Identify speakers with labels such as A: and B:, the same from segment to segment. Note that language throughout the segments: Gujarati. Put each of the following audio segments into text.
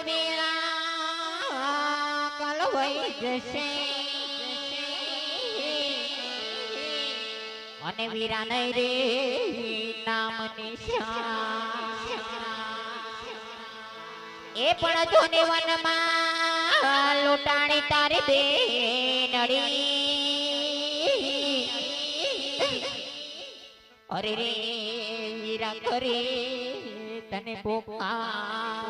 A: વેળા કલવાઈ જશે અને વીરા નહીં રે નામ નિશાન એ પણ જોને વનમાં લોટાણી તારી બેનડી અરે રે વીરા કરે તને પોકાર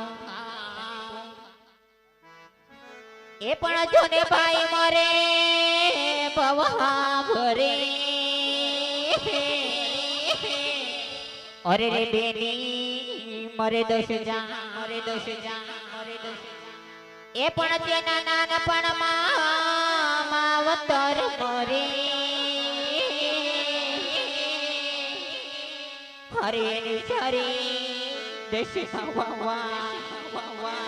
A: એ પણ જોને ભાઈ મરે ભવા ભરે અરે રે બેની મરે દોષ જા મરે દોષ જા મરે દોષ એ પણ તેના નાનપણમાં માવતર મરે હરે નિશારી દેશમાં વાવા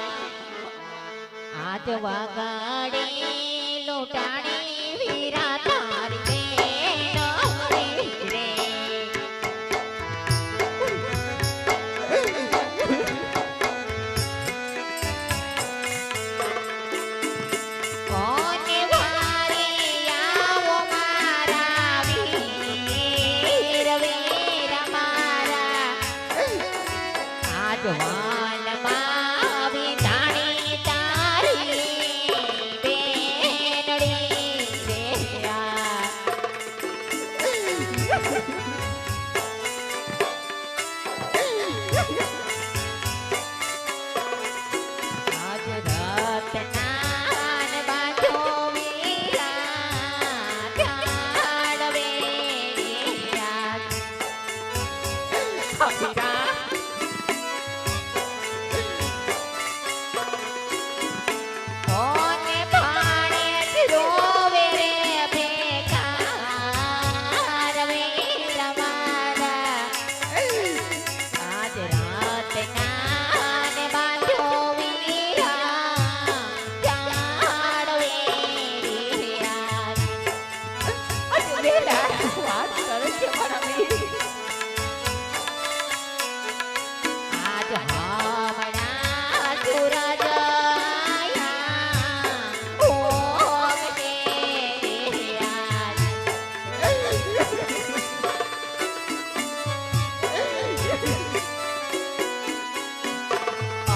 A: આજ વાગાડે લોટાણી વીરા તારી બેન રે કોને વારે આવો મારા વીર વીર મારા આજ વાલમાં વિધાણી તારી બેનડી રે આજ રતનાન બાંધો વીરા જાળવે વીરા કોને ભાણે રોવે રે ભેકાર વીર મારા આજ રાતના ને બાંધો વીરા જાળવે વીરા અરે વેલા વાત કરે છે મારા વીર આજ હમણાં સૂરજ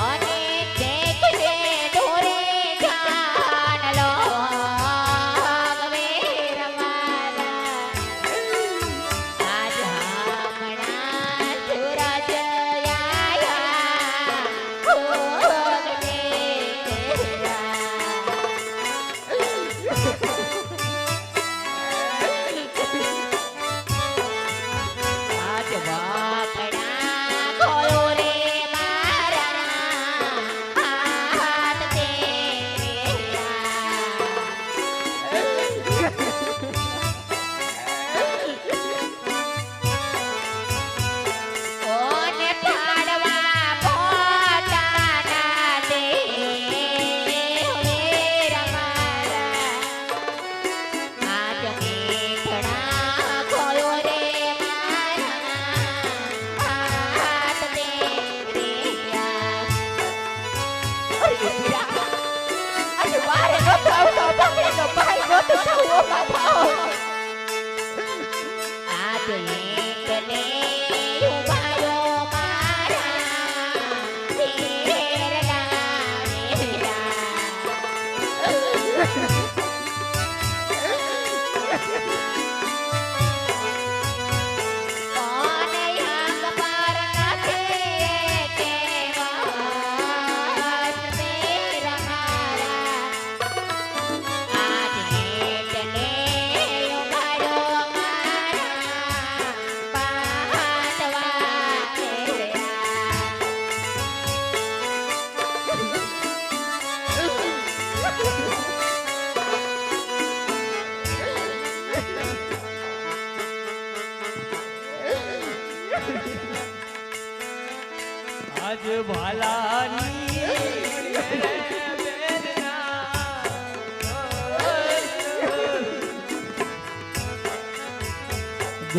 A: અને દેખજે ઢોરે જાનલો વીર મારા આજ હમણાં સૂરજ આયા ભોગને આજ વાપડા ખોલો રે મારા હાથ તે કોને પાડવા પોતાના દે વીર મારા આજ મેઘડા ખોલો રે મારા હાથ તે અરે વારે નતો આવતો પકડીનો ભાઈ નતો થવો બાપા આજ એકલે ઉભાયો મારા વીરલા કોને યાદ પાર નથી કેવાસ વીર મારા આજ એકલે ઉભાયો મારા
B: આજ ભાલાની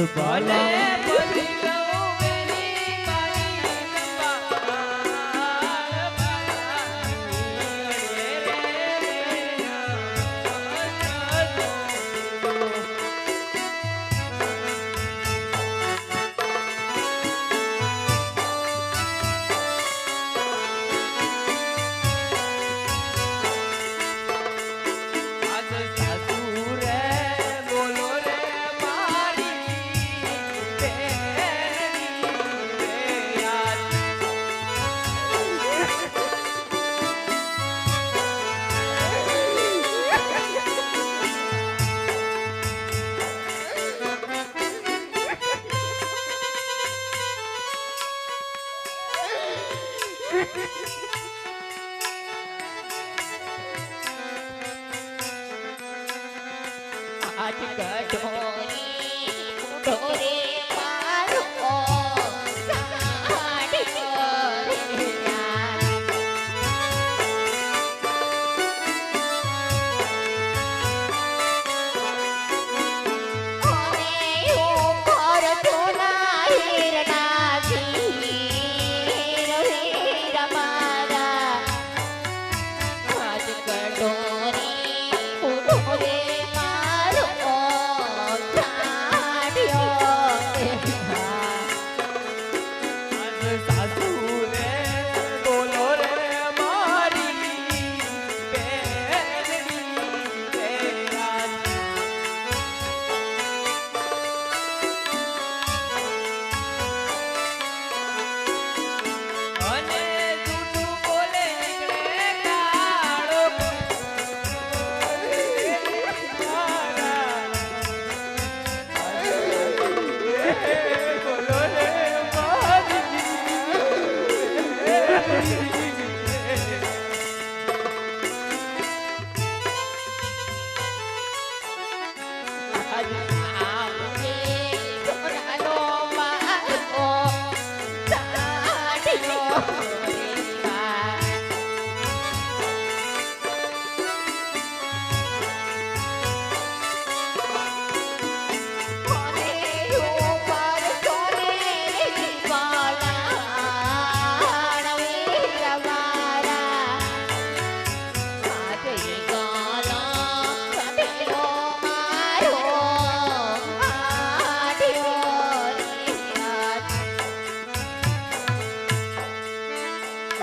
B: ભલે
A: આજ કટોરી ઢોરે મારો સાડીયો રે યાર. અને ઉપર ધોના હીરના હીર હીર મારા. આજ કટોરી ઢોરે મારો સાડીયો રે યાર.
B: આજ સાસુ રે બોલો રે મારી બેનની રે આજ. અને જૂઠું બોલે નીકળે કાળો મારા. બોલો રે મારી
A: આજ આંગણે સોનાનો મારો સાડીયો રે યાર. અને ઉપર સોનેરી વાળા વીર મારા. આજે ગાલા કટેલો મારો આડિયો રે યાર.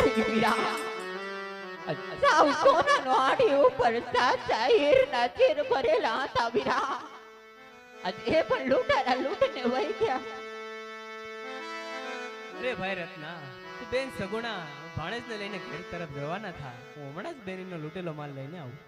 A: અરે વીરા, સાવ સોનાનો આડી ઉપર સાચા હીરના ચીર ભરેલા હતા વીરા. આજે એ પણ લૂંટારા લૂંટને વહી ગયા.
B: અરે ભાઈ રત્ના, તું બેન સગુણા ભાણેજને લઈને ઘર તરફ રવાના થા. હું હમણાં જ બેનનો લૂંટેલો માલ લઈને આવું.